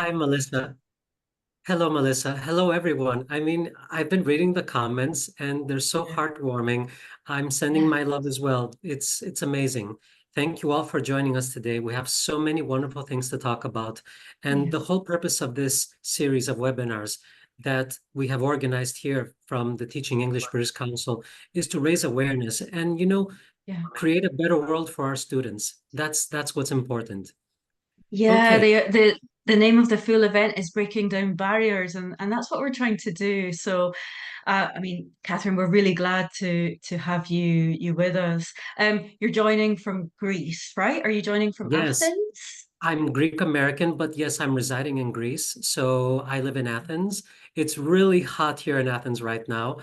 Hi, Melissa. Hello, Melissa. Hello, everyone. I've been reading the comments and they're so Yeah. heartwarming. I'm sending Yeah. my love as well. It's amazing. Thank you all for joining us today. We have so many wonderful things to talk about. And Yeah. the whole purpose of this series of webinars that we have organized here from the Teaching English British Council is to raise awareness and, Yeah. create a better world for our students. That's what's important. Yeah, Okay. the name of the full event is breaking down barriers, and that's what we're trying to do. So, Catherine, we're really glad to have you with us. You're joining from Greece, right? Are you joining from Yes. Athens? I'm Greek American, but yes, I'm residing in Greece. So I live in Athens. It's really hot here in Athens right now.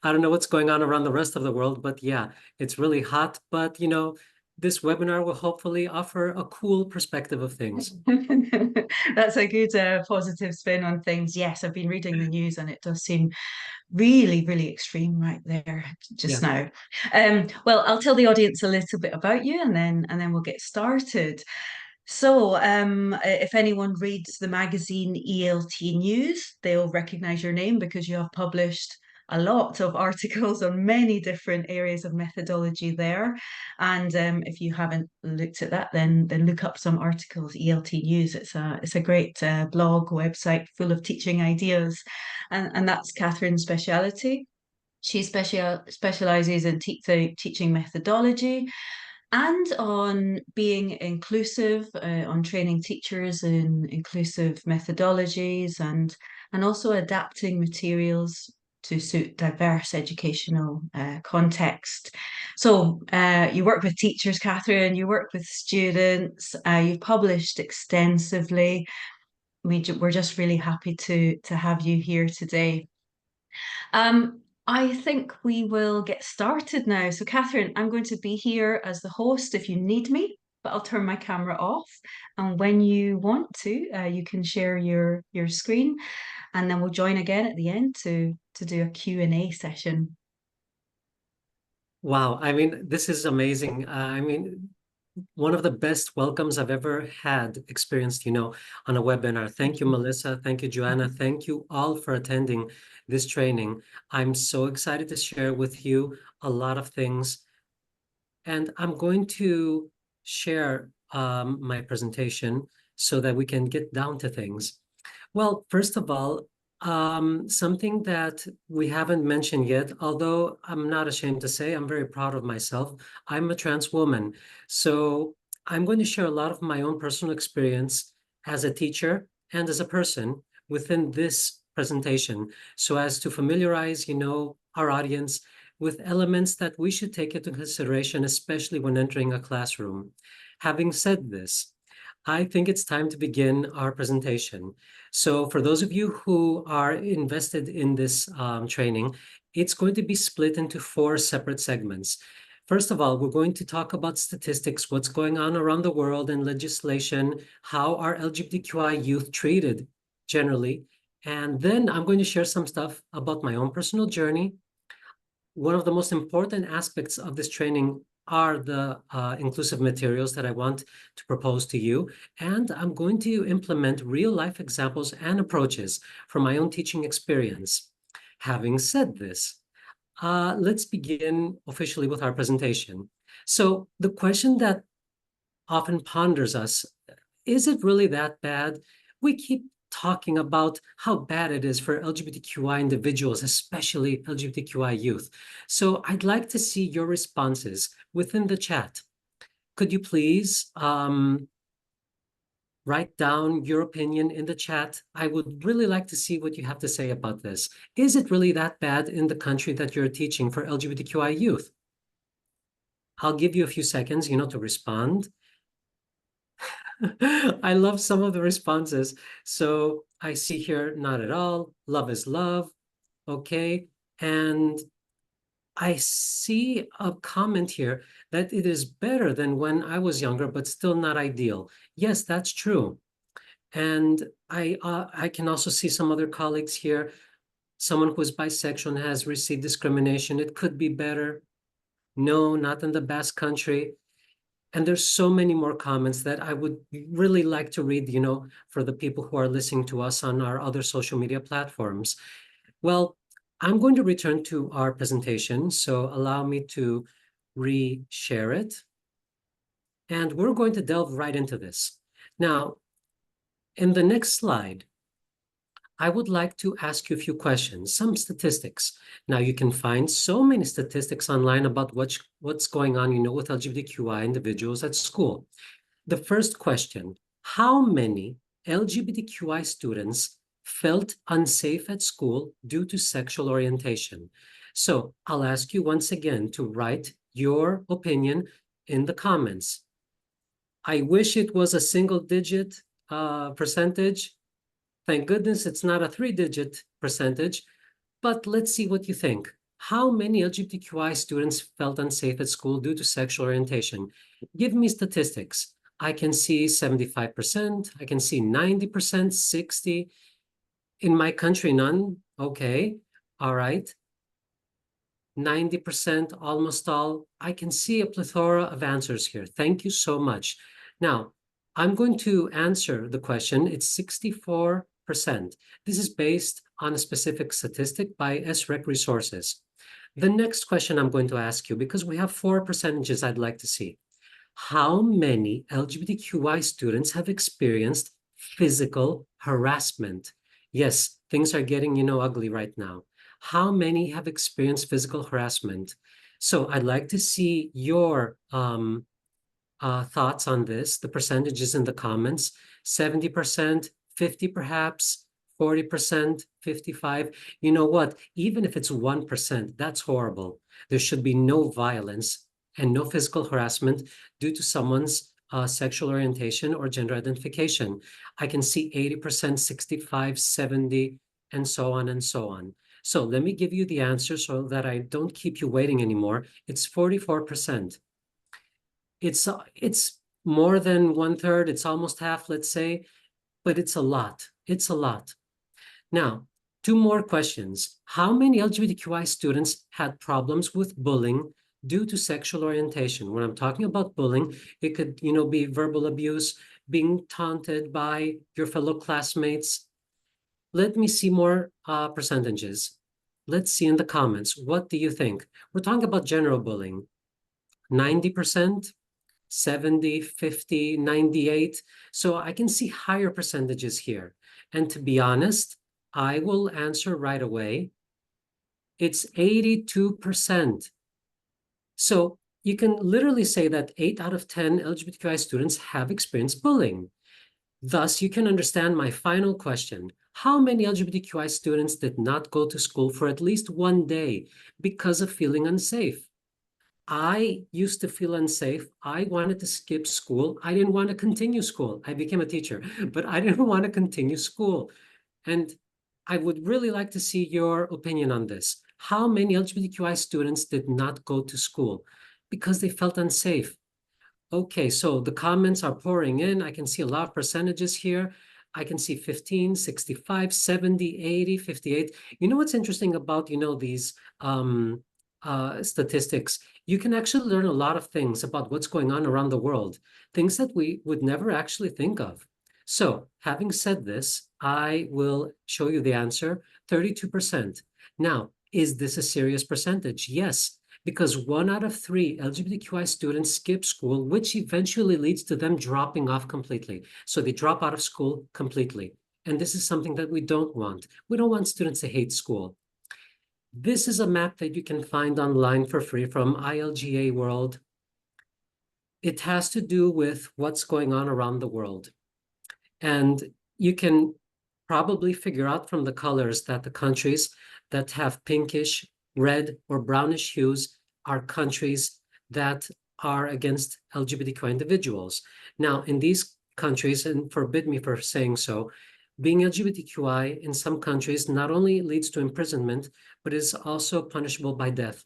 I don't know what's going on around the rest of the world, but yeah, it's really hot. But this webinar will hopefully offer a cool perspective of things. That's a good positive spin on things. Yes, I've been reading the news and it does seem really, really extreme right there just Yeah. now. Well, I'll tell the audience a little bit about you and then we'll get started. So, if anyone reads the magazine ELT News, they'll recognize your name because you have published a lot of articles on many different areas of methodology there. And if you haven't looked at that, then look up some articles. ELT News. It's a great blog website full of teaching ideas, and that's Catherine's speciality. She specializes in teaching methodology and on being inclusive, on training teachers in inclusive methodologies and also adapting materials to suit diverse educational context. So you work with teachers, Catherine, you work with students, you've published extensively. We're just really happy to have you here today. I think we will get started now. So, Catherine, I'm going to be here as the host if you need me, but I'll turn my camera off. And when you want to, you can share your screen, and then we'll join again at the end to do a Q&A session. Wow. This is amazing. One of the best welcomes I've ever had experienced, on a webinar. Thank you, Melissa. Thank you, Joanna. Thank you all for attending this training. I'm so excited to share with you a lot of things. And I'm going to share my presentation so that we can get down to things. Well, first of all, something that we haven't mentioned yet, although I'm not ashamed to say, I'm very proud of myself. I'm a trans woman. So I'm going to share a lot of my own personal experience as a teacher and as a person within this presentation, so as to familiarize, our audience with elements that we should take into consideration, especially when entering a classroom. Having said this, I think it's time to begin our presentation. So for those of you who are invested in this training, it's going to be split into 4 separate segments. First of all, we're going to talk about statistics, what's going on around the world and legislation, how are LGBTQI youth treated generally. And then I'm going to share some stuff about my own personal journey. One of the most important aspects of this training are the inclusive materials that I want to propose to you. And I'm going to implement real life examples and approaches from my own teaching experience. Having said this, let's begin officially with our presentation. So the question that often ponders us, is it really that bad? We keep talking about how bad it is for LGBTQI individuals, especially LGBTQI youth. So I'd like to see your responses within the chat. Could you please write down your opinion in the chat? I would really like to see what you have to say about this. Is it really that bad in the country that you're teaching for LGBTQI youth? I'll give you a few seconds, to respond. I love some of the responses. So I see here, not at all. Love is love. Okay. And I see a comment here that it is better than when I was younger, but still not ideal. Yes, that's true. And I can also see some other colleagues here. Someone who is bisexual and has received discrimination. It could be better. No, not in the Basque Country. And there's so many more comments that I would really like to read, for the people who are listening to us on our other social media platforms. Well, I'm going to return to our presentation, so allow me to re-share it. And we're going to delve right into this. Now, in the next slide, I would like to ask you a few questions, some statistics. Now, you can find so many statistics online about what's going on, with LGBTQI individuals at school. The first question, how many LGBTQI students felt unsafe at school due to sexual orientation? So I'll ask you once again to write your opinion in the comments. I wish it was a single digit percentage. Thank goodness it's not a 3-digit percentage, but let's see what you think. How many LGBTQI students felt unsafe at school due to sexual orientation? Give me statistics. I can see 75%, I can see 90%, 60. In my country, none. Okay, all right. 90%, almost all. I can see a plethora of answers here. Thank you so much. Now, I'm going to answer the question. It's 64%. This is based on a specific statistic by SREC Resources. The next question I'm going to ask you, because we have 4 percentages I'd like to see. How many LGBTQI students have experienced physical harassment? Yes, things are getting, ugly right now. How many have experienced physical harassment? So I'd like to see your thoughts on this, the percentages in the comments, 70%, 50 perhaps, 40%, 55. You know what? Even if it's 1%, that's horrible. There should be no violence and no physical harassment due to someone's sexual orientation or gender identification. I can see 80%, 65, 70, and so on and so on. So let me give you the answer so that I don't keep you waiting anymore. It's 44%. It's more than 1/3, it's almost half, let's say, but it's a lot. It's a lot. Now, 2 more questions. How many LGBTQI students had problems with bullying due to sexual orientation? When I'm talking about bullying, it could, be verbal abuse, being taunted by your fellow classmates. Let me see more percentages. Let's see in the comments. What do you think? We're talking about general bullying. 90%, 70, 50, 98. So I can see higher percentages here. And to be honest, I will answer right away. It's 82%. So you can literally say that 8 out of 10 LGBTQI students have experienced bullying. Thus, you can understand my final question. How many LGBTQI students did not go to school for at least one day because of feeling unsafe? I used to feel unsafe. I wanted to skip school. I didn't want to continue school. I became a teacher, but I didn't want to continue school. And I would really like to see your opinion on this. How many LGBTQI students did not go to school because they felt unsafe? Okay, so the comments are pouring in. I can see a lot of percentages here. I can see 15, 65, 70, 80, 58. You know what's interesting about, these statistics? You can actually learn a lot of things about what's going on around the world, things that we would never actually think of. So having said this, I will show you the answer, 32%. Now, is this a serious percentage? Yes, because 1 out of 3 LGBTQI students skip school, which eventually leads to them dropping off completely. So they drop out of school completely. And this is something that we don't want. We don't want students to hate school. This is a map that you can find online for free from ILGA World. It has to do with what's going on around the world. And you can probably figure out from the colors that the countries that have pinkish, red, or brownish hues are countries that are against LGBTQI individuals. Now, in these countries, and forbid me for saying so, being LGBTQI in some countries not only leads to imprisonment, but is also punishable by death.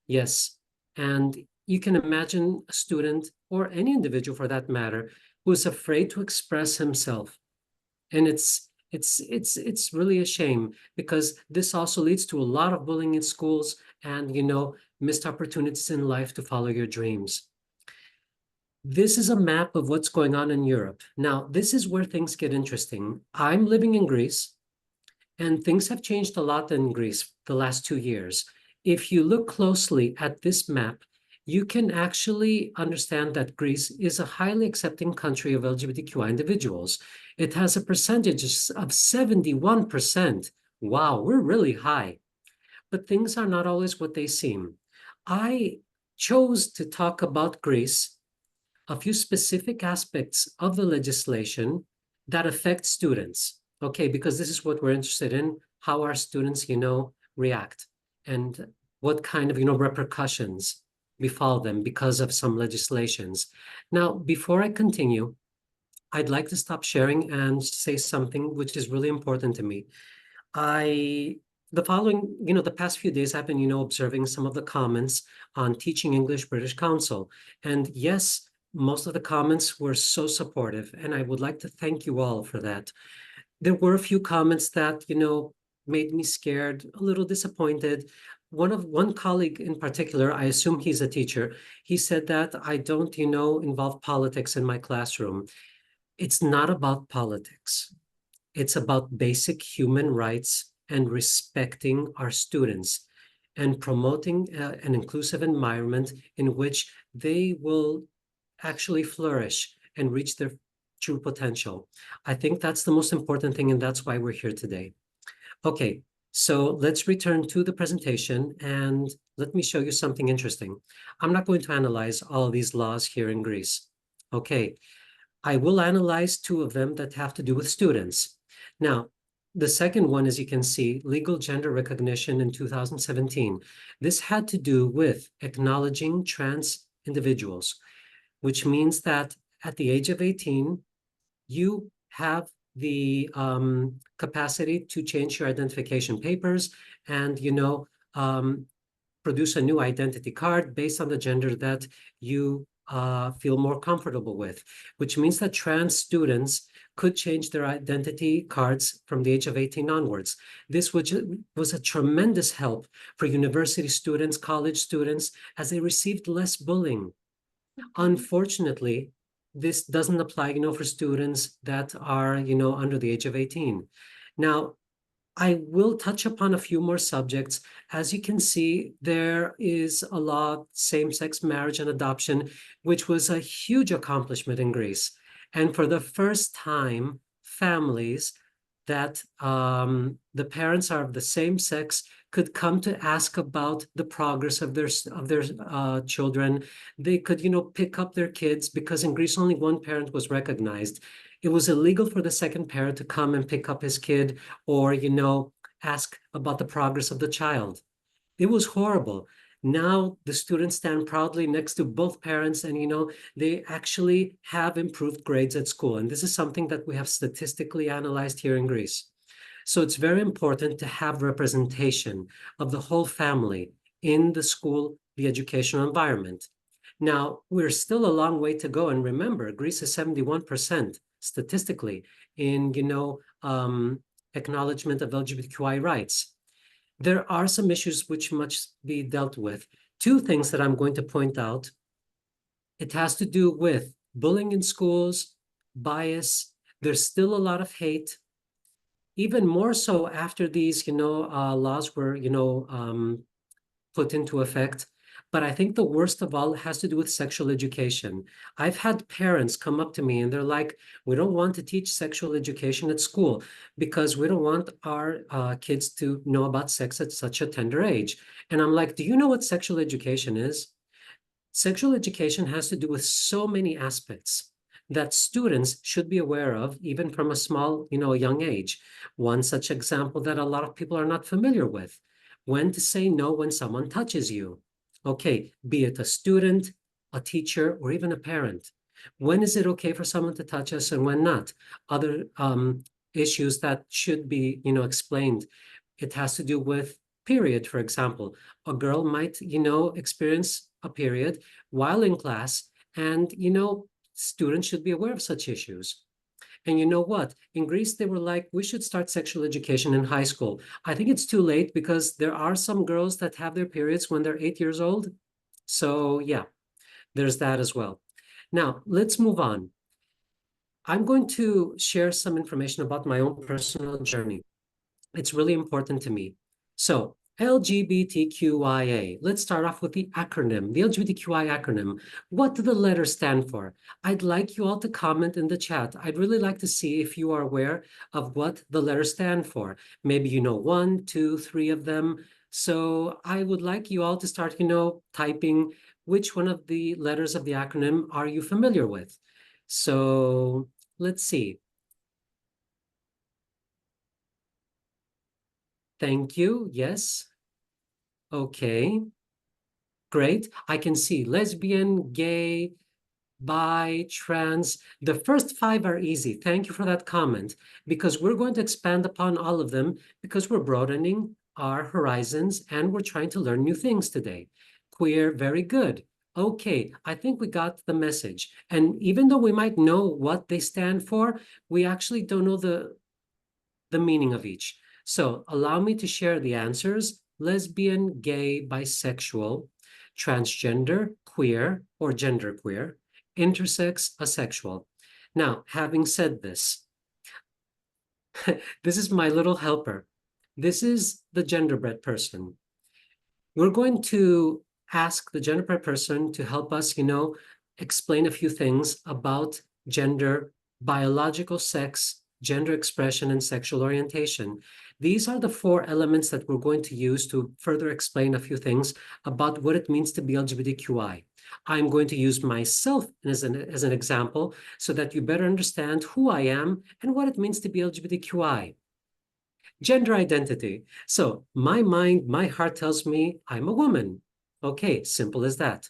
Yes, and you can imagine a student or any individual for that matter who is afraid to express himself. And it's really a shame because this also leads to a lot of bullying in schools and missed opportunities in life to follow your dreams. This is a map of what's going on in Europe. Now, this is where things get interesting. I'm living in Greece, and things have changed a lot in Greece the last 2 years. If you look closely at this map, you can actually understand that Greece is a highly accepting country of LGBTQI individuals. It has a percentage of 71%. Wow, we're really high. But things are not always what they seem. I chose to talk about Greece, a few specific aspects of the legislation that affect students. Okay, because this is what we're interested in, how our students, react and what kind of, repercussions befall them because of some legislations. Now, before I continue, I'd like to stop sharing and say something which is really important to me. I the following, the past few days I've been, observing some of the comments on Teaching English British Council. And yes, most of the comments were so supportive, and I would like to thank you all for that. There were a few comments that, made me scared, a little disappointed. One colleague in particular, I assume he's a teacher, he said that I don't, involve politics in my classroom. It's not about politics. It's about basic human rights and respecting our students and promoting an inclusive environment in which they will actually flourish and reach their true potential. I think that's the most important thing, and that's why we're here today. Okay, so let's return to the presentation and let me show you something interesting. I'm not going to analyze all these laws here in Greece. Okay, I will analyze two of them that have to do with students. Now, the second one, as you can see, legal gender recognition in 2017. This had to do with acknowledging trans individuals, which means that at the age of 18, you have the capacity to change your identification papers and, produce a new identity card based on the gender that you feel more comfortable with, which means that trans students could change their identity cards from the age of 18 onwards. This was a tremendous help for university students, college students, as they received less bullying. Unfortunately, this doesn't apply, for students that are, under the age of 18. Now, I will touch upon a few more subjects. As you can see, there is a law, same-sex marriage and adoption, which was a huge accomplishment in Greece. And for the first time, families that the parents are of the same sex could come to ask about the progress of their children. They could, pick up their kids, because in Greece only one parent was recognized. It was illegal for the second parent to come and pick up his kid or, ask about the progress of the child. It was horrible. Now the students stand proudly next to both parents, and they actually have improved grades at school. And this is something that we have statistically analyzed here in Greece. So it's very important to have representation of the whole family in the school, the educational environment. Now, we're still a long way to go. And remember, Greece is 71% statistically in, acknowledgement of LGBTQI rights. There are some issues which must be dealt with. Two things that I'm going to point out. It has to do with bullying in schools, bias. There's still a lot of hate, even more so after these, laws were, put into effect. But I think the worst of all has to do with sexual education. I've had parents come up to me and they're like, we don't want to teach sexual education at school because we don't want our kids to know about sex at such a tender age. And I'm like, do you know what sexual education is? Sexual education has to do with so many aspects that students should be aware of, even from a small, young age. One such example that a lot of people are not familiar with: when to say no when someone touches you. Okay, be it a student, a teacher, or even a parent. When is it okay for someone to touch us and when not? Other issues that should be, explained. It has to do with period, for example. A girl might, experience a period while in class, and, students should be aware of such issues. And you know what? In Greece, they were like, we should start sexual education in high school. I think it's too late because there are some girls that have their periods when they're 8 years old. So yeah, there's that as well. Now, let's move on. I'm going to share some information about my own personal journey. It's really important to me. So, LGBTQIA. Let's start off with the acronym, the LGBTQI acronym. What do the letters stand for? I'd like you all to comment in the chat. I'd really like to see if you are aware of what the letters stand for. Maybe you know one, two, three of them. So I would like you all to start, typing which one of the letters of the acronym are you familiar with. So let's see. Thank you. Yes. Okay. Great. I can see lesbian, gay, bi, trans. The first five are easy. Thank you for that comment, because we're going to expand upon all of them because we're broadening our horizons and we're trying to learn new things today. Queer, very good. Okay, I think we got the message. And even though we might know what they stand for, we actually don't know the meaning of each. So allow me to share the answers: lesbian, gay, bisexual, transgender, queer or genderqueer, intersex, asexual. Now, having said this, this is my little helper. This is the genderbread person. We're going to ask the genderbread person to help us, explain a few things about gender, biological sex, gender expression, and sexual orientation. These are the four elements that we're going to use to further explain a few things about what it means to be LGBTQI. I'm going to use myself as an example so that you better understand who I am and what it means to be LGBTQI. Gender identity. So my mind, my heart tells me I'm a woman. Okay, simple as that.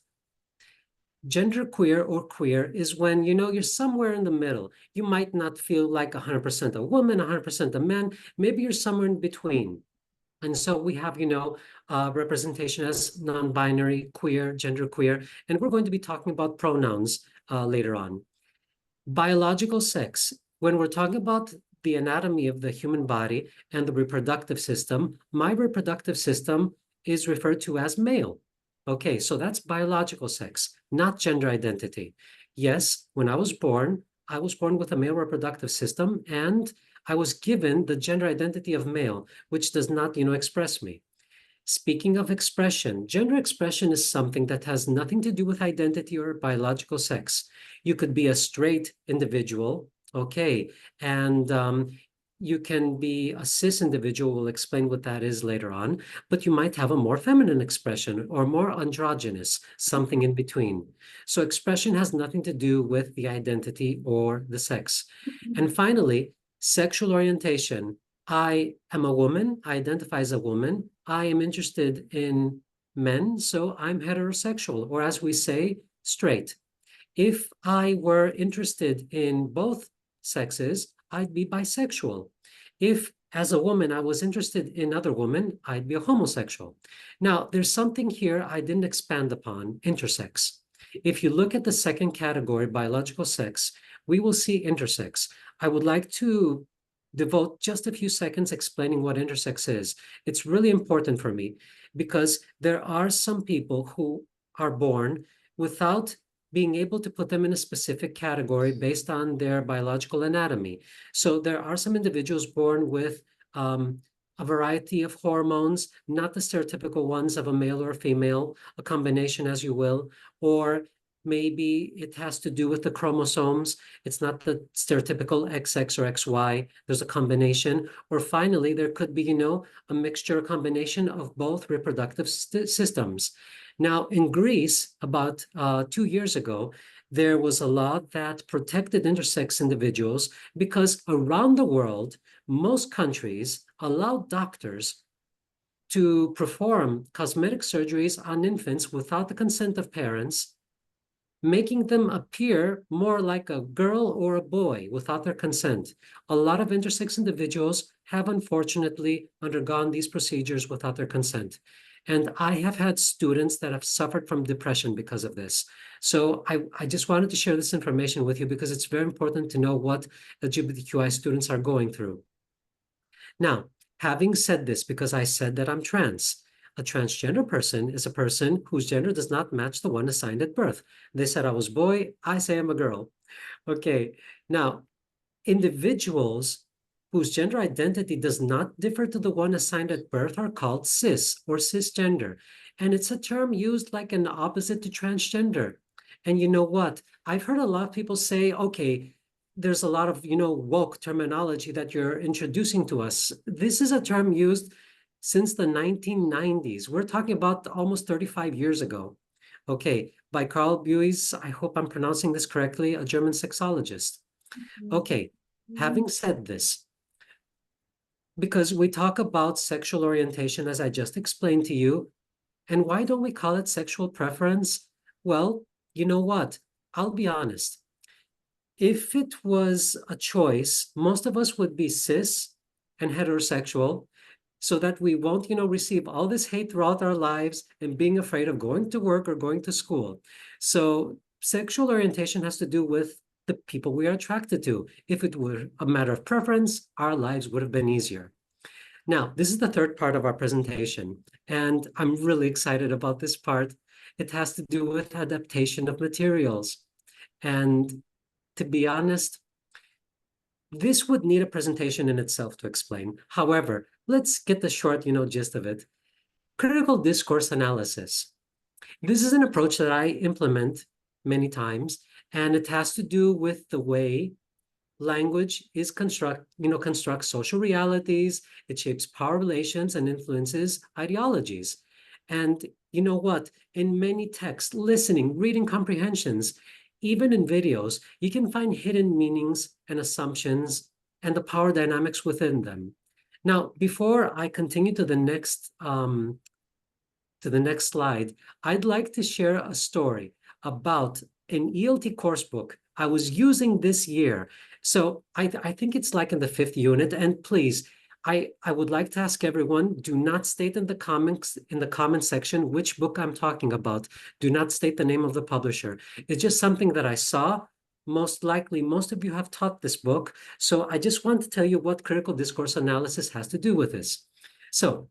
Gender queer or queer is when, you're somewhere in the middle. You might not feel like 100% a woman, 100% a man. Maybe you're somewhere in between. And so we have, representation as non-binary, queer, gender queer, and we're going to be talking about pronouns later on. Biological sex. When we're talking about the anatomy of the human body and the reproductive system, my reproductive system is referred to as male. Okay, so that's biological sex, not gender identity. Yes, when I was born with a male reproductive system, and I was given the gender identity of male, which does not, express me. Speaking of expression, gender expression is something that has nothing to do with identity or biological sex. You could be a straight individual, okay, and you can be a cis individual. We'll explain what that is later on, but you might have a more feminine expression or more androgynous, something in between. So expression has nothing to do with the identity or the sex. And finally, sexual orientation. I am a woman, I identify as a woman. I am interested in men, so I'm heterosexual, or as we say, straight. If I were interested in both sexes, I'd be bisexual. If, as a woman, I was interested in other women, I'd be a homosexual. Now, there's something here I didn't expand upon: intersex. If you look at the second category, biological sex, we will see intersex. I would like to devote just a few seconds explaining what intersex is. It's really important for me because there are some people who are born without being able to put them in a specific category based on their biological anatomy. So there are some individuals born with a variety of hormones, not the stereotypical ones of a male or a female, a combination, as you will, or maybe it has to do with the chromosomes. It's not the stereotypical XX or XY. There's a combination. Or finally, there could be, a mixture, a combination of both reproductive systems. Now, in Greece, about 2 years ago, there was a law that protected intersex individuals because around the world, most countries allow doctors to perform cosmetic surgeries on infants without the consent of parents, making them appear more like a girl or a boy without their consent. A lot of intersex individuals have unfortunately undergone these procedures without their consent. And I have had students that have suffered from depression because of this. So I just wanted to share this information with you because it's very important to know what LGBTQI students are going through. Now, having said this, because I said that I'm trans, A transgender person is a person whose gender does not match the one assigned at birth. They said I was boy, I say I'm a girl. Okay, now individuals whose gender identity does not differ to the one assigned at birth are called cis or cisgender. And it's a term used like an opposite to transgender. And you know what? I've heard a lot of people say, okay, there's a lot of, woke terminology that you're introducing to us. This is a term used since the 1990s. We're talking about almost 35 years ago. Okay, by Carl Buys, I hope I'm pronouncing this correctly, a German sexologist. Okay, having said this, because we talk about sexual orientation, as I just explained to you, and why don't we call it sexual preference? Well, you know what? I'll be honest. If it was a choice, most of us would be cis and heterosexual so that we won't, receive all this hate throughout our lives and being afraid of going to work or going to school. So sexual orientation has to do with the people we are attracted to. If it were a matter of preference, our lives would have been easier. Now, this is the third part of our presentation, and I'm really excited about this part. It has to do with adaptation of materials. And to be honest, this would need a presentation in itself to explain. However, let's get the short, gist of it. Critical discourse analysis. This is an approach that I implement many times, and it has to do with the way language is constructs social realities. It shapes power relations and influences ideologies. And you know what? In many texts, listening, reading comprehensions, even in videos, you can find hidden meanings and assumptions and the power dynamics within them. Now, before I continue to the next slide, I'd like to share a story about an ELT course book I was using this year. So I think it's like in the 5th unit. And please, I would like to ask everyone, do not state in the comment section which book I'm talking about. Do not state the name of the publisher. It's just something that I saw. Most likely, most of you have taught this book. So I just want to tell you what critical discourse analysis has to do with this. So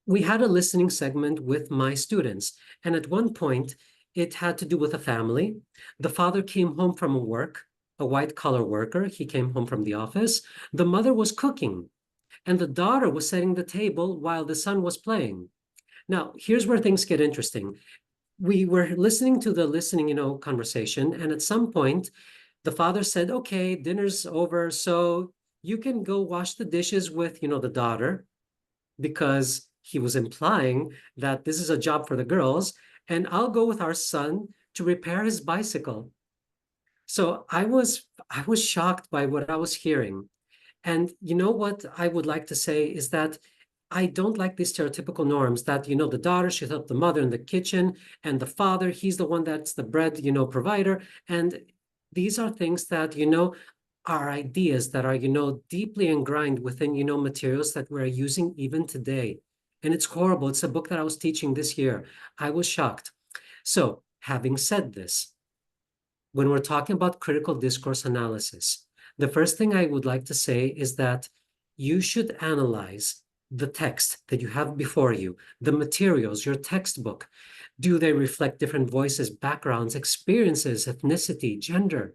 we had a listening segment with my students. And at one point, it had to do with a family. The father came home from work, a white collar worker. He came home from the office. The mother was cooking, and the daughter was setting the table while the son was playing. Now, here's where things get interesting. We were listening to the conversation, and at some point, the father said, okay, dinner's over, so you can go wash the dishes with, the daughter, because he was implying that this is a job for the girls, and I'll go with our son to repair his bicycle. So I was shocked by what I was hearing. And you know what I would like to say is that I don't like these stereotypical norms that, the daughter should help the mother in the kitchen, and the father, he's the one that's the bread, provider. And these are things that, are ideas that are, deeply ingrained within, materials that we're using even today. And it's horrible. It's a book that I was teaching this year. I was shocked. So having said this, when we're talking about critical discourse analysis, the first thing I would like to say is that you should analyze the text that you have before you, the materials, your textbook. Do they reflect different voices, backgrounds, experiences, ethnicity, gender?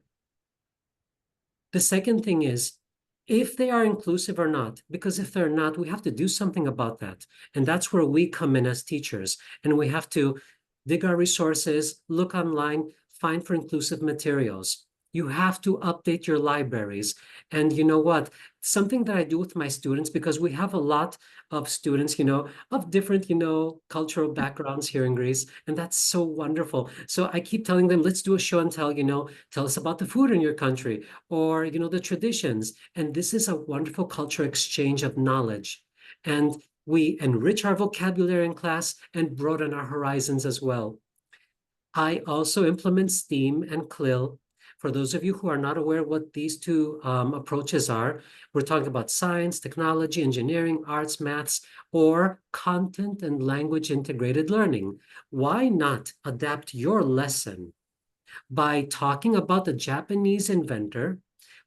The second thing is, if they are inclusive or not, because if they're not, we have to do something about that. And that's where we come in as teachers. And we have to dig our resources, look online, find for inclusive materials. You have to update your libraries. And you know what? Something that I do with my students, because we have a lot of students, of different, cultural backgrounds here in Greece. And that's so wonderful. So I keep telling them, let's do a show and tell, tell us about the food in your country, or, the traditions. And this is a wonderful cultural exchange of knowledge. And we enrich our vocabulary in class and broaden our horizons as well. I also implement STEAM and CLIL. For those of you who are not aware what these two approaches are, we're talking about science, technology, engineering, arts, maths, or content and language integrated learning. Why not adapt your lesson by talking about a Japanese inventor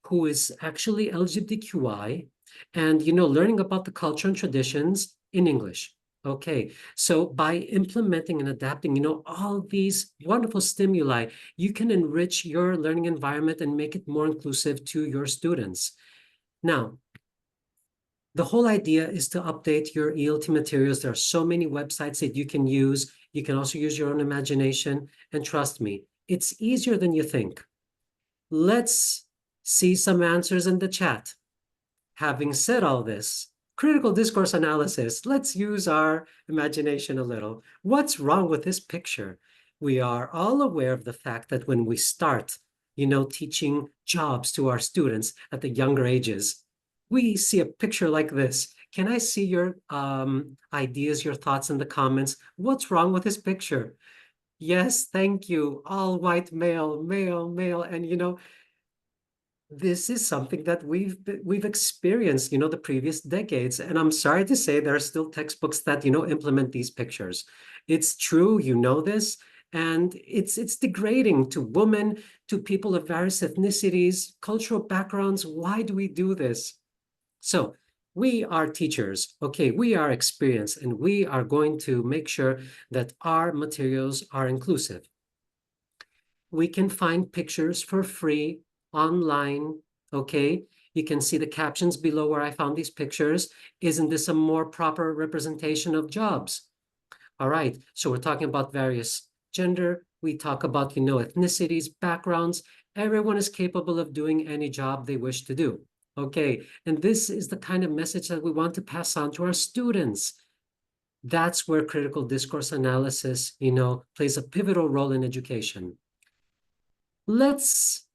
who is actually LGBTQI and, learning about the culture and traditions in English? Okay, so by implementing and adapting, all these wonderful stimuli, you can enrich your learning environment and make it more inclusive to your students. Now, the whole idea is to update your ELT materials. There are so many websites that you can use. You can also use your own imagination. And trust me, it's easier than you think. Let's see some answers in the chat. Having said all this, critical discourse analysis, let's use our imagination a little. What's wrong with this picture? We are all aware of the fact that when we start, teaching jobs to our students at the younger ages, we see a picture like this. Can I see your ideas, your thoughts in the comments? What's wrong with this picture? Yes, thank you. All white male, male, male. And this is something that we've experienced, the previous decades. And I'm sorry to say there are still textbooks that, implement these pictures. It's true, this, and it's degrading to women, to people of various ethnicities, cultural backgrounds. Why do we do this? So we are teachers, okay, we are experienced, and we are going to make sure that our materials are inclusive. We can find pictures for free online, okay? You can see the captions below where I found these pictures. Isn't this a more proper representation of jobs? All right, so we're talking about various gender. We talk about, ethnicities, backgrounds. Everyone is capable of doing any job they wish to do. Okay, and this is the kind of message that we want to pass on to our students. That's where critical discourse analysis, plays a pivotal role in education. Let's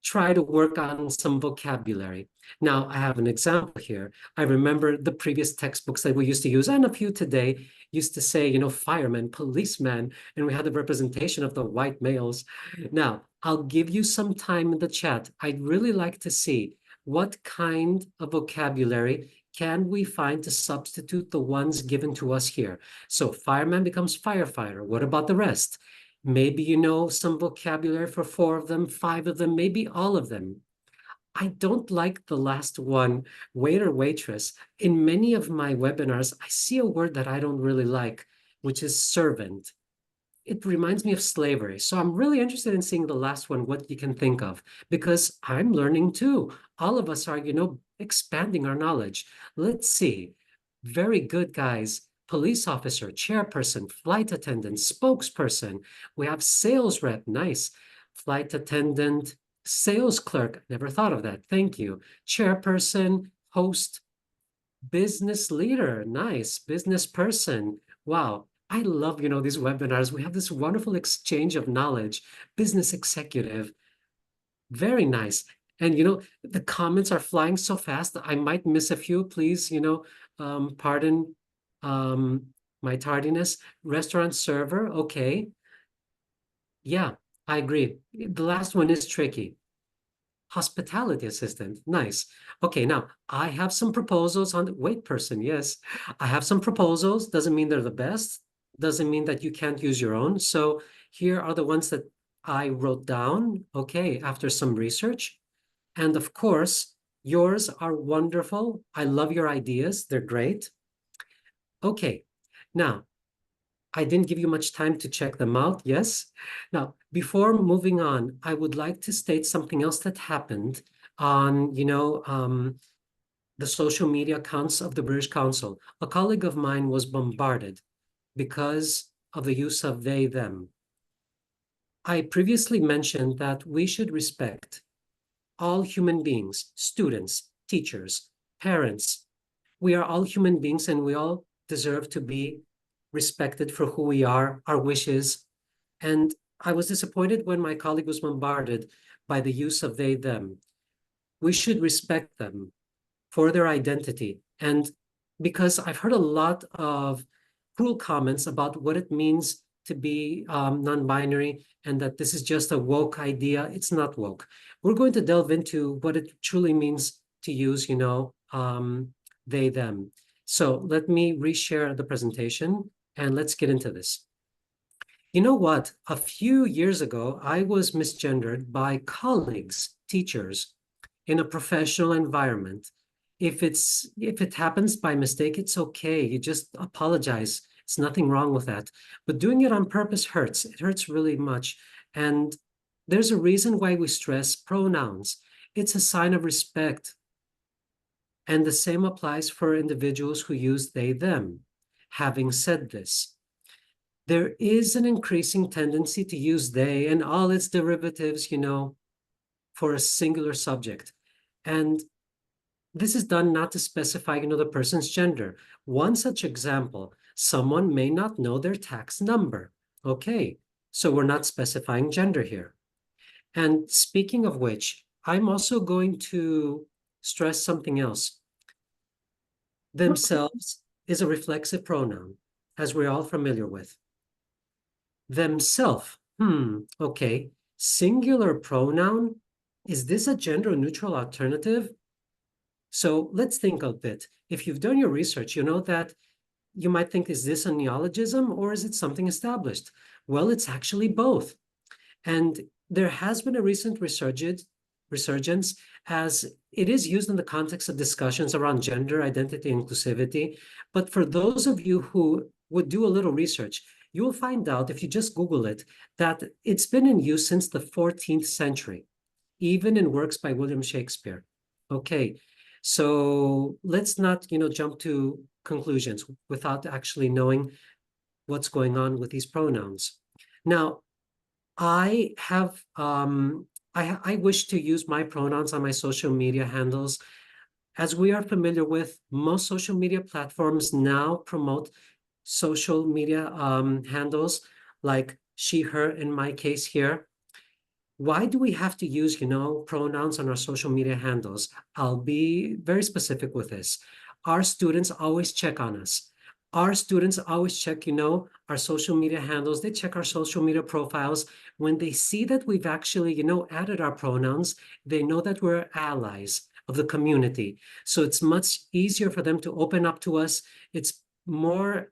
try to work on some vocabulary. Now, I have an example here. I remember the previous textbooks that we used to use, and a few today, used to say, firemen, policemen, and we had the representation of the white males. Now, I'll give you some time in the chat. I'd really like to see what kind of vocabulary can we find to substitute the ones given to us here. So fireman becomes firefighter. What about the rest? Maybe you know some vocabulary for 4 of them, 5 of them, maybe all of them. I don't like the last one, waiter, waitress. In many of my webinars, I see a word that I don't really like, which is servant. It reminds me of slavery. So I'm really interested in seeing the last one, what you can think of, because I'm learning too. All of us are, expanding our knowledge. Let's see. Very good, guys. Police officer, chairperson, flight attendant, spokesperson. We have sales rep. Nice. Flight attendant, sales clerk. Never thought of that. Thank you. Chairperson, host, business leader. Nice. Business person. Wow. I love, these webinars. We have this wonderful exchange of knowledge. Business executive. Very nice. And, the comments are flying so fast. I might miss a few. Please, pardon my tardiness. Restaurant server. Okay. Yeah, I agree. The last one is tricky. Hospitality assistant. Nice. Okay, now I have some proposals on the wait person. Yes, I have some proposals. Doesn't mean they're the best. Doesn't mean that you can't use your own. So here are the ones that I wrote down, okay, after some research. And of course, yours are wonderful. I love your ideas. They're great. Okay, now I didn't give you much time to check them out. Yes. Now, before moving on, I would like to state something else that happened on, the social media accounts of the British Council. A colleague of mine was bombarded because of the use of they, them. I previously mentioned that we should respect all human beings, students, teachers, parents. We are all human beings and we all deserve to be respected for who we are, our wishes. And I was disappointed when my colleague was bombarded by the use of they, them. We should respect them for their identity. And because I've heard a lot of cruel comments about what it means to be non-binary and that this is just a woke idea. It's not woke. We're going to delve into what it truly means to use, they, them. So let me reshare the presentation and let's get into this. You know what? A few years ago, I was misgendered by colleagues, teachers, in a professional environment. If it happens by mistake, it's okay. You just apologize. It's nothing wrong with that. But doing it on purpose hurts. It hurts really much. And there's a reason why we stress pronouns. It's a sign of respect. And the same applies for individuals who use they, them. Having said this, there is an increasing tendency to use they and all its derivatives, for a singular subject. And this is done not to specify, the person's gender. One such example, someone may not know their tax number. Okay, so we're not specifying gender here. And speaking of which, I'm also going to stress something else. Themselves is a reflexive pronoun, as we're all familiar with. Themself, okay. Singular pronoun, is this a gender neutral alternative? So let's think of it. If you've done your research, you know that you might think, is this a neologism or is it something established? Well, it's actually both. And there has been a recent resurgence as it is used in the context of discussions around gender identity and inclusivity. But for those of you who would do a little research, you will find out, if you just Google it, that it's been in use since the 14th century, even in works by William Shakespeare. Okay, so let's not, jump to conclusions without actually knowing what's going on with these pronouns. Now, I have I wish to use my pronouns on my social media handles. As we are familiar with, most social media platforms now promote social media handles like she, her, in my case here. Why do we have to use, pronouns on our social media handles? I'll be very specific with this. Our students always check on us. Our students always check, our social media handles. They check our social media profiles. When they see that we've actually, added our pronouns, they know that we're allies of the community. So it's much easier for them to open up to us. It's more,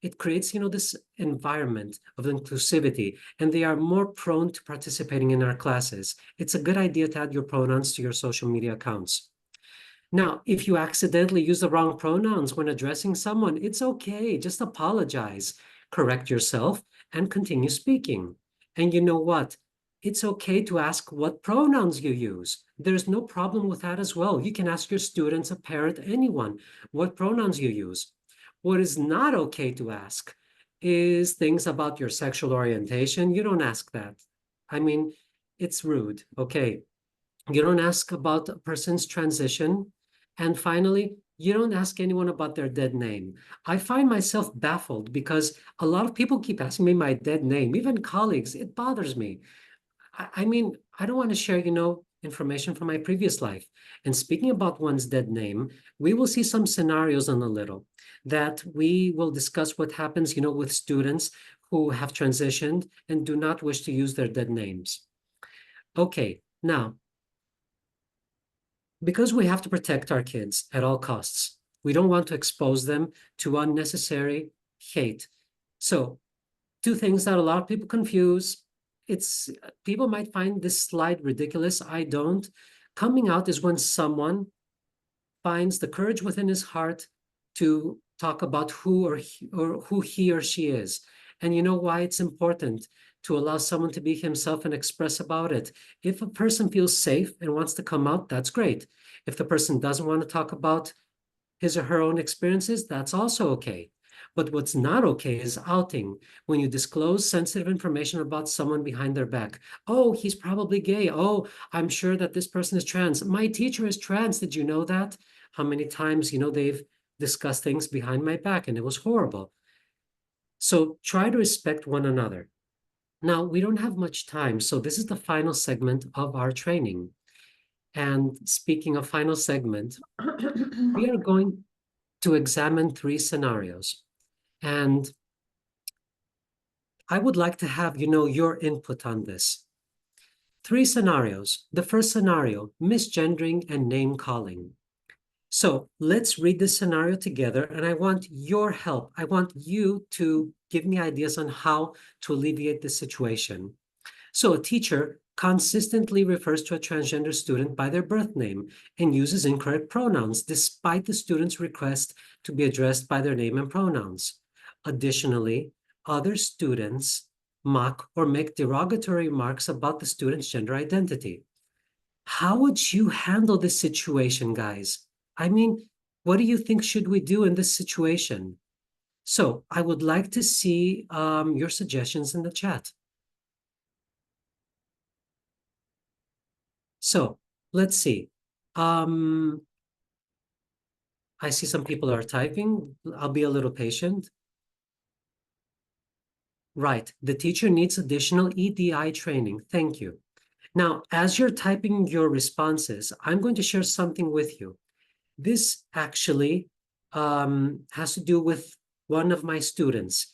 it creates, this environment of inclusivity, and they are more prone to participating in our classes. It's a good idea to add your pronouns to your social media accounts. Now, if you accidentally use the wrong pronouns when addressing someone, it's okay. Just apologize, correct yourself, and continue speaking. And you know what? It's okay to ask what pronouns you use. There's no problem with that as well. You can ask your students, a parent, anyone, what pronouns you use. What is not okay to ask is things about your sexual orientation. You don't ask that. I mean, it's rude, okay? You don't ask about a person's transition. And finally, you don't ask anyone about their dead name. I find myself baffled because a lot of people keep asking me my dead name, even colleagues. It bothers me. I mean, I don't want to share, information from my previous life. And speaking about one's dead name, we will see some scenarios in a little that we will discuss what happens, with students who have transitioned and do not wish to use their dead names. Okay, now, because we have to protect our kids at all costs, we don't want to expose them to unnecessary hate. So, two things that a lot of people confuse. It's people might find this slide ridiculous. I don't. Coming out is when someone finds the courage within his heart to talk about who he or she is. And you know why it's important to allow someone to be himself and express about it. If a person feels safe and wants to come out, that's great. If the person doesn't want to talk about his or her own experiences, that's also okay. But what's not okay is outing, when you disclose sensitive information about someone behind their back. Oh, he's probably gay. Oh, I'm sure that this person is trans. My teacher is trans. Did you know that? How many times, they've discussed things behind my back, and it was horrible. So try to respect one another. Now, we don't have much time, so this is the final segment of our training. And speaking of final segment, we are going to examine 3 scenarios. And I would like to have, your input on this. 3 scenarios. The first scenario, misgendering and name calling. So let's read this scenario together, and I want your help. I want you to give me ideas on how to alleviate this situation. So a teacher consistently refers to a transgender student by their birth name and uses incorrect pronouns despite the student's request to be addressed by their name and pronouns. Additionally, other students mock or make derogatory remarks about the student's gender identity. How would you handle this situation, guys? I mean, what do you think should we do in this situation? So I would like to see your suggestions in the chat. So let's see. I see some people are typing. I'll be a little patient. Right. The teacher needs additional EDI training. Thank you. Now, as you're typing your responses, I'm going to share something with you. This actually has to do with one of my students.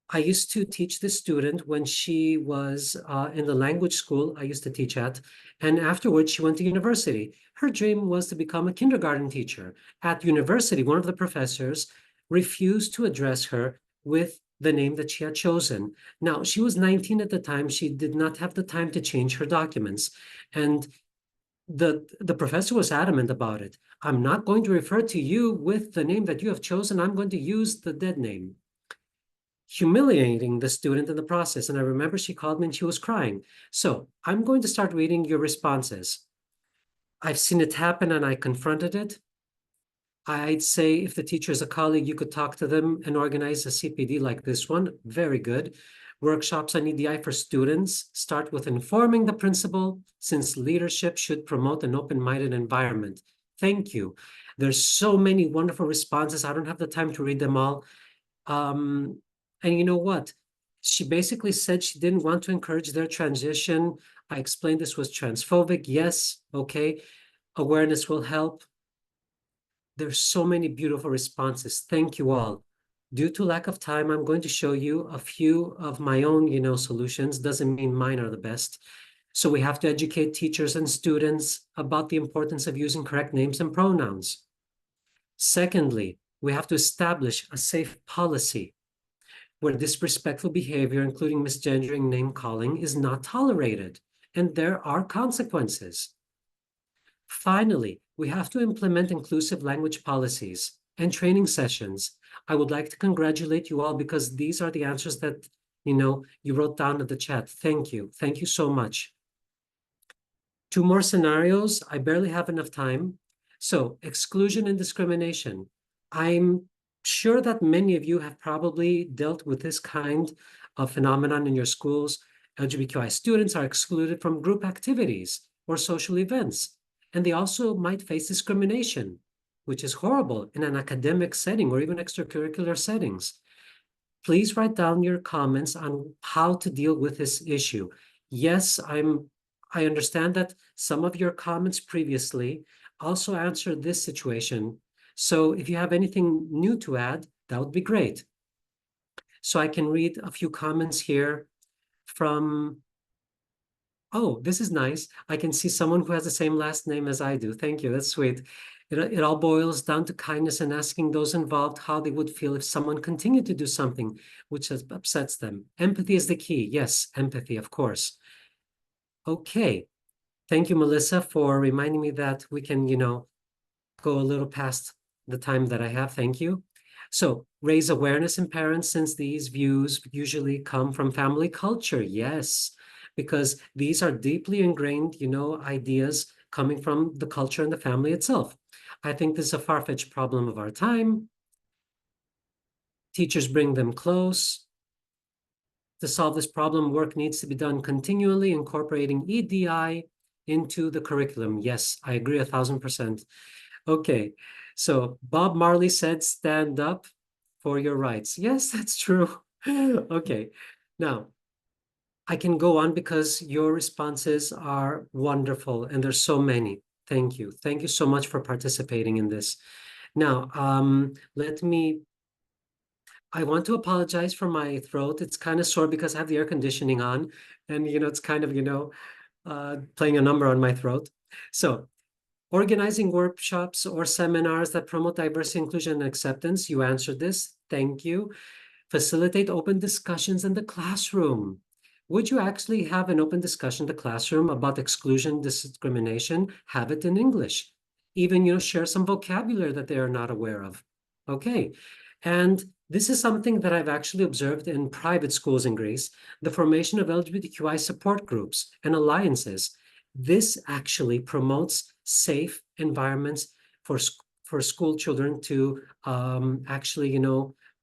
I used to teach this student when she was in the language school I used to teach at, and afterwards she went to university. Her dream was to become a kindergarten teacher. At university, one of the professors refused to address her with the name that she had chosen. Now, she was 19 at the time. She did not have the time to change her documents. And the professor was adamant about it. I'm not going to refer to you with the name that you have chosen. I'm going to use the dead name, humiliating the student in the process. And I remember she called me and she was crying. So I'm going to start reading your responses. I've seen it happen and I confronted it. I'd say if the teacher is a colleague, you could talk to them and organize a CPD like this one. Very good. Workshops on EDI for students start with informing the principal, since leadership should promote an open-minded environment. Thank you. There's so many wonderful responses. I don't have the time to read them all. And you know what? She basically said she didn't want to encourage their transition. I explained this was transphobic. Yes, okay. Awareness will help. There's so many beautiful responses. Thank you all. Due to lack of time, I'm going to show you a few of my own, solutions. Doesn't mean mine are the best. So we have to educate teachers and students about the importance of using correct names and pronouns. Secondly, we have to establish a safe policy where disrespectful behavior, including misgendering, name calling, is not tolerated, and there are consequences. Finally, we have to implement inclusive language policies and training sessions. I would like to congratulate you all because these are the answers that you wrote down in the chat. Thank you. Thank you so much. 2 more scenarios. I barely have enough time. So, exclusion and discrimination. I'm sure that many of you have probably dealt with this kind of phenomenon in your schools. LGBTQI students are excluded from group activities or social events, and they also might face discrimination, which is horrible in an academic setting or even extracurricular settings. Please write down your comments on how to deal with this issue. Yes, I understand that some of your comments previously also answered this situation. So if you have anything new to add, that would be great. So I can read a few comments here from, oh, this is nice. I can see someone who has the same last name as I do. Thank you. That's sweet. It all boils down to kindness and asking those involved how they would feel if someone continued to do something which upsets them. Empathy is the key. Yes, empathy, of course. Okay. Thank you, Melissa, for reminding me that we can, go a little past the time that I have. Thank you. So raise awareness in parents, since these views usually come from family culture. Yes, because these are deeply ingrained, ideas coming from the culture and the family itself. I think this is a far-fetched problem of our time. Teachers bring them close. To solve this problem, work needs to be done continually, incorporating EDI into the curriculum. Yes, I agree 1,000%. Okay, so Bob Marley said, stand up for your rights. Yes, that's true. Okay, now I can go on because your responses are wonderful and there's so many. Thank you. Thank you so much for participating in this. Now, I want to apologize for my throat. It's kind of sore because I have the air conditioning on and, it's kind of, playing a number on my throat. So organizing workshops or seminars that promote diversity, inclusion, and acceptance. You answered this. Thank you. Facilitate open discussions in the classroom. Would you actually have an open discussion in the classroom about exclusion, discrimination? Have it in English. Even, share some vocabulary that they are not aware of. Okay. And this is something that I've actually observed in private schools in Greece, the formation of LGBTQI support groups and alliances. This actually promotes safe environments for school children to actually,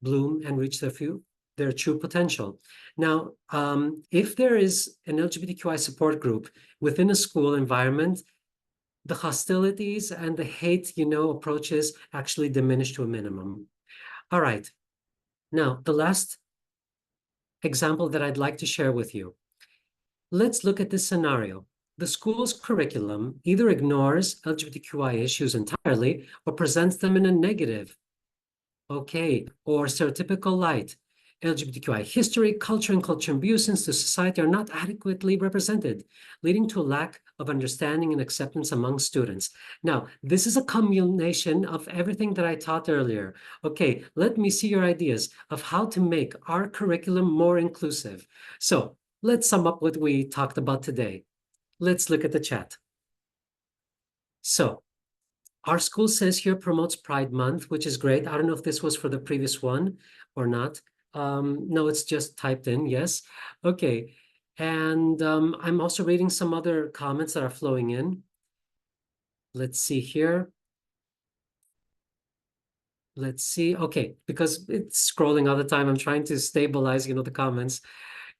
bloom and reach their true potential. Now, if there is an LGBTQI support group within a school environment, the hostilities and the hate, approaches actually diminish to a minimum. All right. Now, the last example that I'd like to share with you. Let's look at this scenario. The school's curriculum either ignores LGBTQI issues entirely or presents them in a negative, or stereotypical light. LGBTQI history, culture, and culture abuse into society are not adequately represented, leading to a lack of understanding and acceptance among students. Now, this is a culmination of everything that I taught earlier. Okay, let me see your ideas of how to make our curriculum more inclusive. So let's sum up what we talked about today. Let's look at the chat. So our school says here promotes Pride Month, which is great. I don't know if this was for the previous one or not. No, it's just typed in, yes. Okay. And I'm also reading some other comments that are flowing in. Let's see here. Let's see. Okay, because it's scrolling all the time. I'm trying to stabilize, the comments.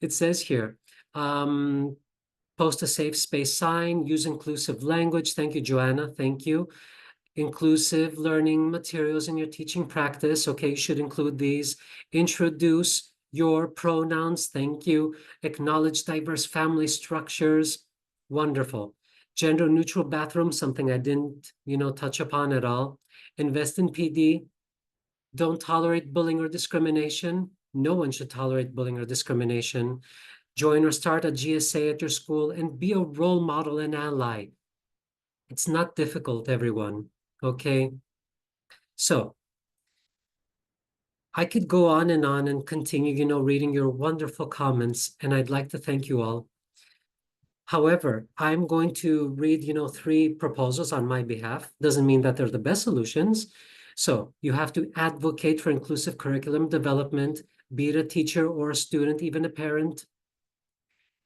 It says here, post a safe space sign, use inclusive language. Thank you, Joanna. Thank you. Inclusive learning materials in your teaching practice. Okay, you should include these. Introduce your pronouns. Thank you. Acknowledge diverse family structures. Wonderful. Gender neutral bathrooms, something I didn't, touch upon at all. Invest in PD. Don't tolerate bullying or discrimination. No one should tolerate bullying or discrimination. Join or start a GSA at your school and be a role model and ally. It's not difficult, everyone. Okay. So I could go on and continue, reading your wonderful comments, and I'd like to thank you all. However, I'm going to read, 3 proposals on my behalf. Doesn't mean that they're the best solutions. So you have to advocate for inclusive curriculum development, be it a teacher or a student, even a parent.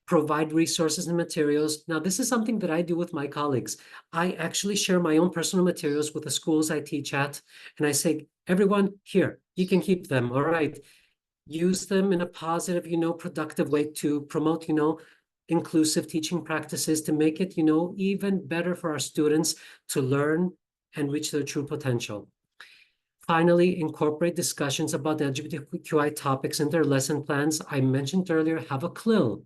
Provide resources and materials. Now, this is something that I do with my colleagues. I actually share my own personal materials with the schools I teach at, and I say, everyone, here, you can keep them, all right? Use them in a positive, productive way to promote, inclusive teaching practices to make it, even better for our students to learn and reach their true potential. Finally, incorporate discussions about the LGBTQI topics in their lesson plans. I mentioned earlier, have a CLIL,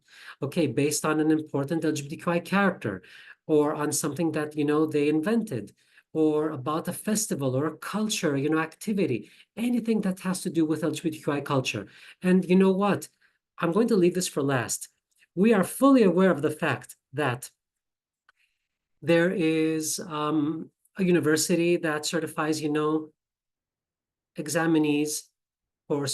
based on an important LGBTQI character or on something that, they invented or about a festival or a culture, activity, anything that has to do with LGBTQI culture. And you know what? I'm going to leave this for last. We are fully aware of the fact that there is a university that certifies, examinees for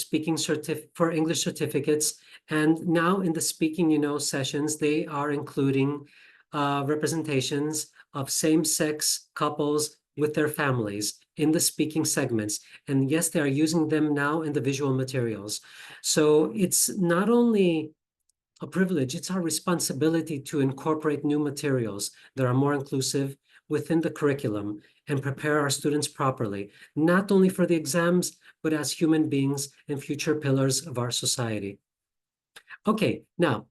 for English certificates. And now in the speaking, sessions, they are including representations of same-sex couples with their families in the speaking segments. And yes, they are using them now in the visual materials. So it's not only a privilege, it's our responsibility to incorporate new materials that are more inclusive within the curriculum and prepare our students properly, not only for the exams, but as human beings and future pillars of our society. Okay, now,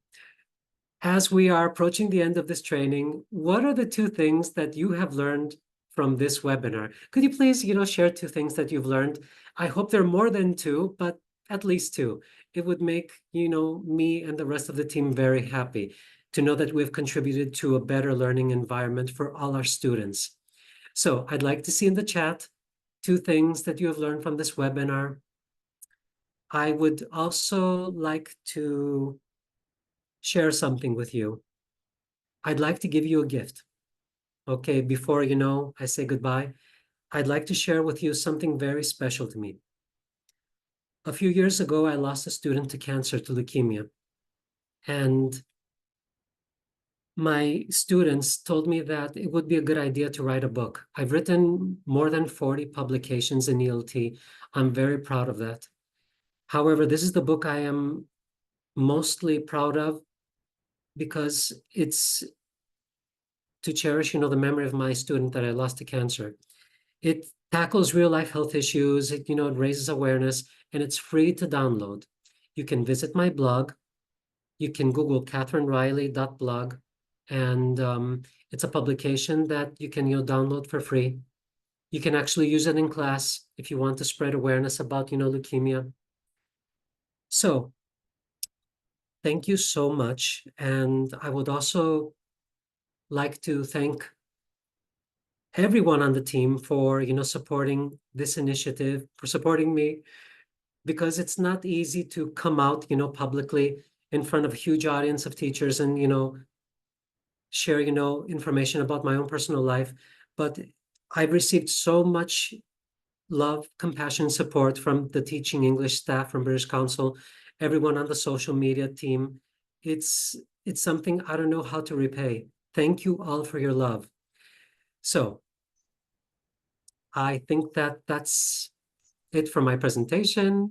as we are approaching the end of this training, what are the 2 things that you have learned from this webinar? Could you please, share 2 things that you've learned? I hope there are more than 2, but at least 2. It would make, me and the rest of the team very happy to know that we've contributed to a better learning environment for all our students. So I'd like to see in the chat 2 things that you have learned from this webinar. I would also like to share something with you. I'd like to give you a gift. Okay, before, I say goodbye, I'd like to share with you something very special to me. A few years ago, I lost a student to cancer, to leukemia. And my students told me that it would be a good idea to write a book. I've written more than 40 publications in ELT. I'm very proud of that. However, this is the book I am mostly proud of because it's to cherish, the memory of my student that I lost to cancer. It tackles real life health issues, it raises awareness, and it's free to download. You can visit my blog. You can Google katherinereilly.blog, and it's a publication that you can, download for free. You can actually use it in class if you want to spread awareness about, leukemia. So thank you so much. And I would also like to thank everyone on the team for, supporting this initiative, for supporting me, because it's not easy to come out, publicly in front of a huge audience of teachers and, share, information about my own personal life. But I've received so much love, compassion, support from the teaching English staff from British Council, everyone on the social media team. It's it's something I don't know how to repay. Thank you all for your love. So I think that that's it for my presentation.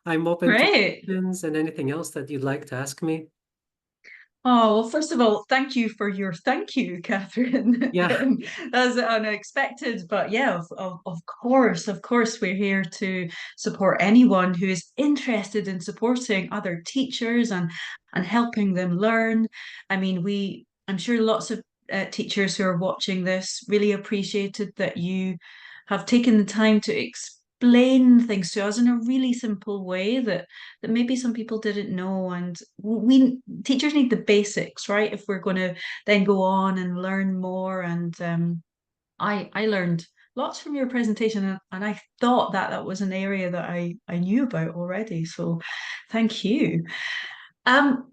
I'm open to Great. questions and anything else that you'd like to ask me. Oh, well, first of all, thank you for your thank you, Catherine. Yeah, That's unexpected, but yeah, of course, we're here to support anyone who is interested in supporting other teachers and helping them learn. I mean, I'm sure lots of teachers who are watching this really appreciated that you have taken the time to explain things to us in a really simple way that maybe some people didn't know. And we teachers need the basics, right? If we're going to then go on and learn more. And I learned lots from your presentation, and I thought that that was an area that I knew about already. So thank you. Um,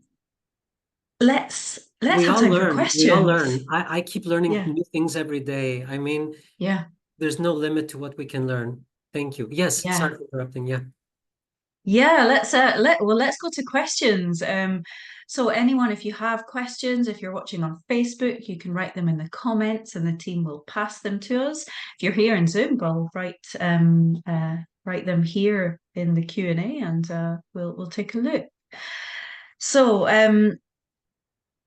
let's we have all time for learn. We all questions. learn. I keep learning Yeah, new things every day. I mean, yeah, there's no limit to what we can learn. Thank you. Yes, yeah. sorry for interrupting. Yeah. Yeah, let's go to questions. So anyone, if you have questions, if you're watching on Facebook, you can write them in the comments and the team will pass them to us. If you're here in Zoom, we'll write them here in the Q&A and we'll take a look. So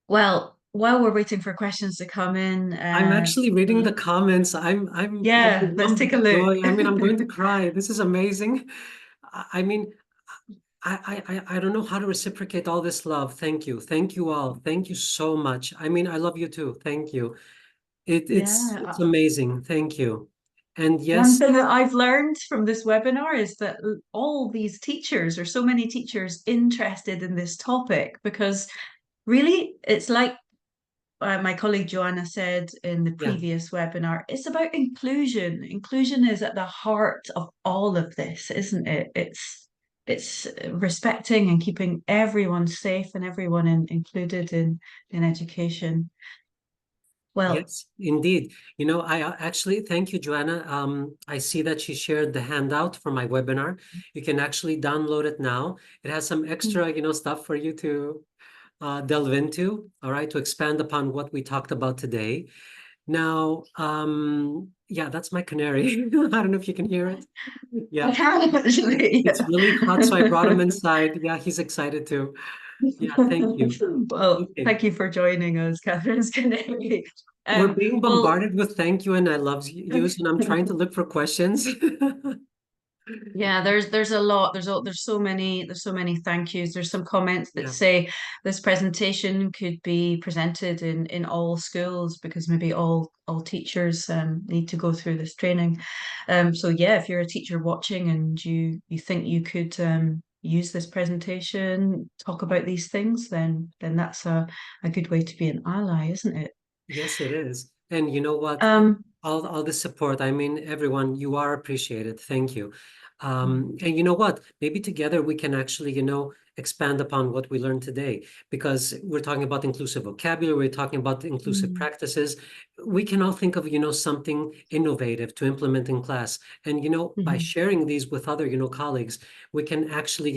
well, while we're waiting for questions to come in, I'm actually reading the comments. I'm yeah, let's overwhelmed take a with look. joy. I mean, I'm going to cry. This is amazing. I mean, I don't know how to reciprocate all this love. Thank you. Thank you all. Thank you so much. I mean, I love you too. Thank you. It's Yeah, amazing. Thank you. And one yes, thing that I've learned from this webinar is that all these teachers, or so many teachers, interested in this topic because really it's like my colleague Joanna said in the yeah, previous webinar, it's about inclusion. Inclusion is at the heart of all of this, isn't it? It's respecting and keeping everyone safe and everyone included in education. Well, yes, indeed. I actually thank you, Joanna. I see that she shared the handout for my webinar. You can actually download it now. It has some extra, stuff for you to delve into, all right, to expand upon what we talked about today. Now, yeah, that's my canary. I don't know if you can hear it. I Yeah, can actually. it's really hot, so I brought him inside. Yeah, he's excited too. Yeah, thank you. Well, Okay. thank you for joining us, Catherine Scaneri. We're being Well, bombarded with thank you and I love yous, and I'm trying to look for questions. yeah, there's a lot. There's so many thank yous. There's some comments that Yeah. say this presentation could be presented in all schools because maybe all teachers need to go through this training. So yeah, if you're a teacher watching and you think you could use this presentation, talk about these things, then that's a good way to be an ally, isn't it? Yes, it is. And you know what? Um, all the support. I mean, everyone, you are appreciated. Thank you. And you know what? Maybe together we can actually, expand upon what we learned today because we're talking about inclusive vocabulary, we're talking about inclusive Mm. practices. We can all think of, something innovative to implement in class. And, by Mhm. sharing these with other, colleagues, we can actually,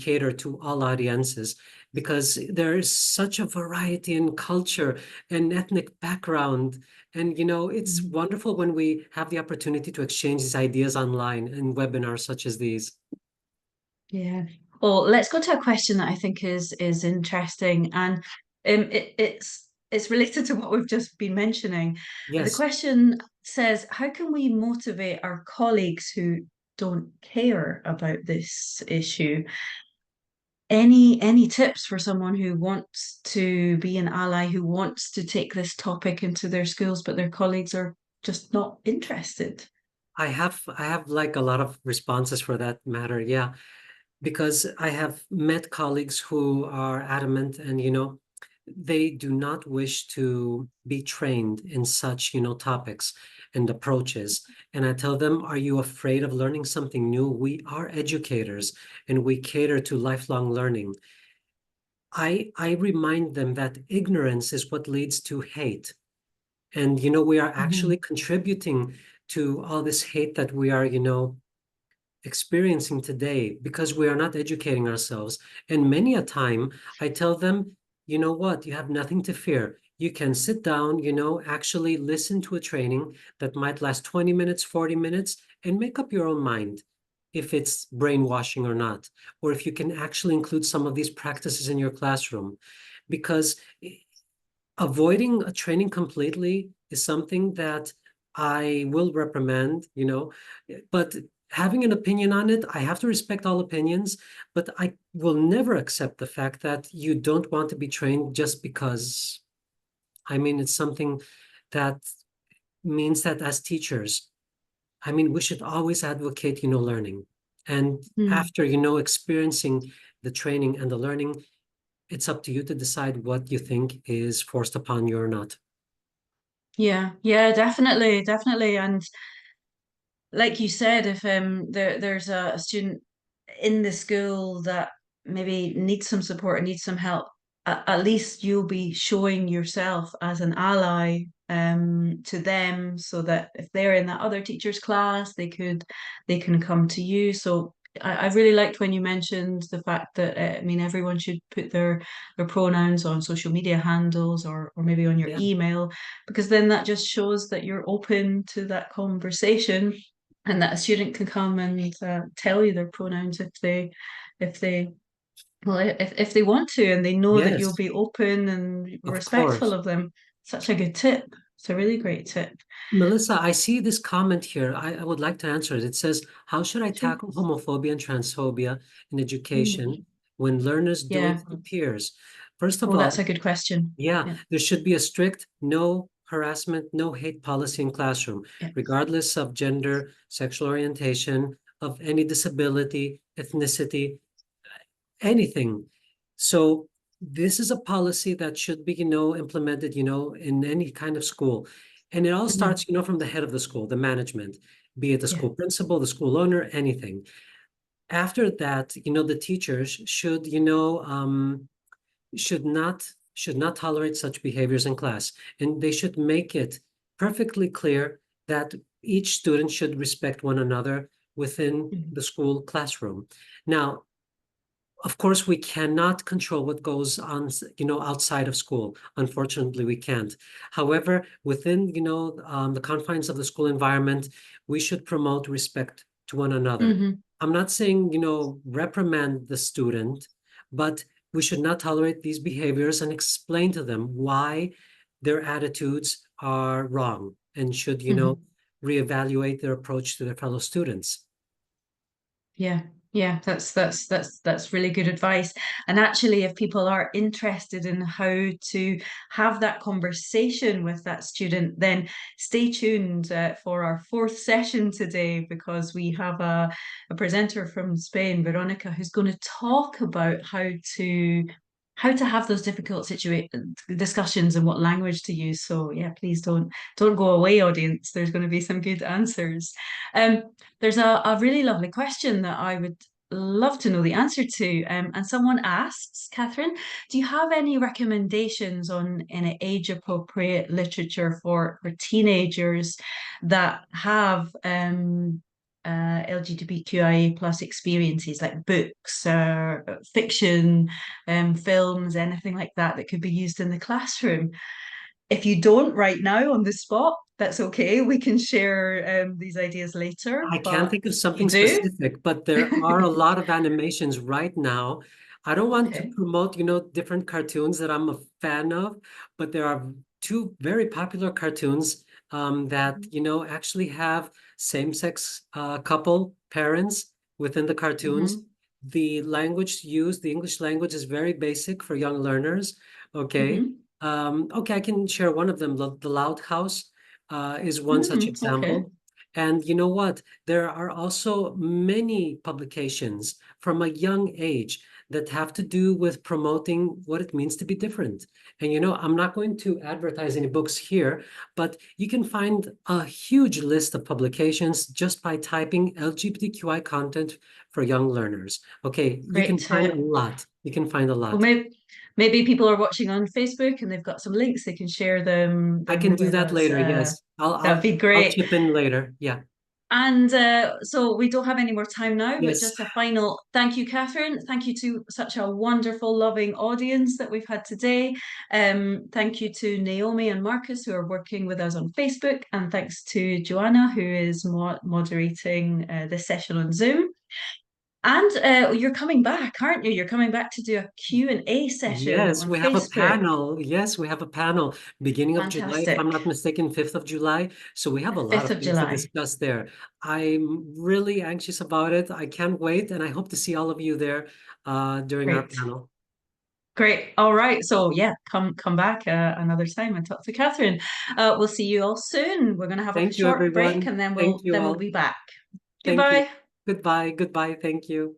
cater to all audiences because there is such a variety in culture and ethnic background. And it's Mhm. wonderful when we have the opportunity to exchange these ideas online in webinars such as these. Yeah. Well, let's go to a question that I think is interesting, and it's related to what we've just been mentioning. The Yes, question says, "How can we motivate our colleagues who don't care about this issue?" Any tips for someone who wants to be an ally, who wants to take this topic into their schools, but their colleagues are just not interested? I have like a lot of responses for that matter. Yeah, because I have met colleagues who are adamant and they do not wish to be trained in such, topics and approaches. And I tell them, are you afraid of learning something new? We are educators and we cater to lifelong learning. I remind them that ignorance is what leads to hate. And we are actually Mhm. contributing to all this hate that we are, experiencing today because we are not educating ourselves. And many a time I tell them, you know what, you have nothing to fear. You can sit down, actually listen to a training that might last 20 minutes, 40 minutes, and make up your own mind if it's brainwashing or not, or if you can actually include some of these practices in your classroom. Because avoiding a training completely is something that I will reprimand, but having an opinion on it, I have to respect all opinions, but I will never accept the fact that you don't want to be trained just because. I mean, it's something that means that as teachers, I mean, we should always advocate, learning. And Mm. after, experiencing the training and the learning, it's up to you to decide what you think is forced upon you or not. Yeah, yeah, definitely, definitely. And like you said, if there's a student in the school that maybe needs some support and needs some help, at least you'll be showing yourself as an ally to them, so that if they're in that other teacher's class, they can come to you. So I really liked when you mentioned the fact that I mean everyone should put their pronouns on social media handles or maybe on your Yeah. email, because then that just shows that you're open to that conversation, and that a student can come and tell you their pronouns if they well if they want to, and they know that you'll Yes, be open and of respectful course. of them. Such a good tip. It's a really great tip. Melissa, I see this comment here. I would like to answer it. It says, how should I Sure. tackle homophobia and transphobia in Mm. education when learners do it Yeah. through peers? First of Oh, that's all, a good question. yeah, Yeah. there should be a strict no harassment, no hate policy in classroom, Yeah. regardless of gender, sexual orientation, of any disability, ethnicity, anything. So this is a policy that should be, implemented, in any kind of school. And it all Mhm. starts, from the head of the school, the management, be it the Yeah. school principal, the school owner, anything. After that, the teachers should, should not should not tolerate such behaviors in class. And they should make it perfectly clear that each student should respect one another within Mhm. the school classroom. Now, of course, we cannot control what goes on, outside of school. Unfortunately, we can't. However, within, the confines of the school environment, we should promote respect to one another. Mhm. I'm not saying, reprimand the student, but we should not tolerate these behaviors and explain to them why their attitudes are wrong and should, Mhm. reevaluate their approach to their fellow students. Yeah, yeah, that's really good advice. And actually, if people are interested in how to have that conversation with that student, then stay tuned for our fourth session today, because we have a presenter from Spain, Veronica, who's going to talk about how to how to have those difficult discussions and what language to use. So yeah, please don't go away, audience. There's going to be some good answers. Um, there's a really lovely question that I would love to know the answer to. And someone asks, Catherine, do you have any recommendations on any age appropriate literature for teenagers that have LGBTQIA plus experiences like books, fiction, films, anything like that that could be used in the classroom? If you don't right now on the spot, that's okay. We can share these ideas later, I can't but think of you something do? specific, but there are a lot of animations right now. I don't want to Okay. promote, different cartoons that I'm a fan of, but there are two very popular cartoons that, actually have same-sex couple parents within the cartoons. Hmm. The language used, the English language is very basic for young learners. Okay. Hmm. Okay, I can share one of them. The Loud House is one such Okay. example. And you know what? There are also many publications from a young age that have to do with promoting what it means to be different. And I'm not going to advertise any books here, but you can find a huge list of publications just by typing LGBTQI content for young learners. Okay, you can Great find a tip. lot. You can find a Well, lot. maybe people are watching on Facebook and they've got some links. They can share I them can do with that us. later. Yes, I'll That'd I'll be I'll great. chip in later. Yeah. And so we don't have any more time now, but Yes. just a final thank you, Catherine. Thank you to such a wonderful, loving audience that we've had today. Thank you to Naomi and Marcus who are working with us on Facebook, and thanks to Joanna who is moderating this session on Zoom. And you're coming back, aren't you? You're coming back to do a Q&A session Yes, on we have a Facebook. panel. Yes, we have a panel beginning of July, if I'm Fantastic. not mistaken, 5th of July. So we have a lot 5th of of things to July. discuss there. I'm really anxious about it. I can't wait, and I hope to see all of you there during our Great. panel. Great. All right. So yeah, come back another time and talk to Catherine. We'll see you all soon. We're going to have a Thank you, short break everyone. and then Thank we'll you then we'll all. be back. Thank you. Goodbye. Goodbye. Goodbye. Thank you.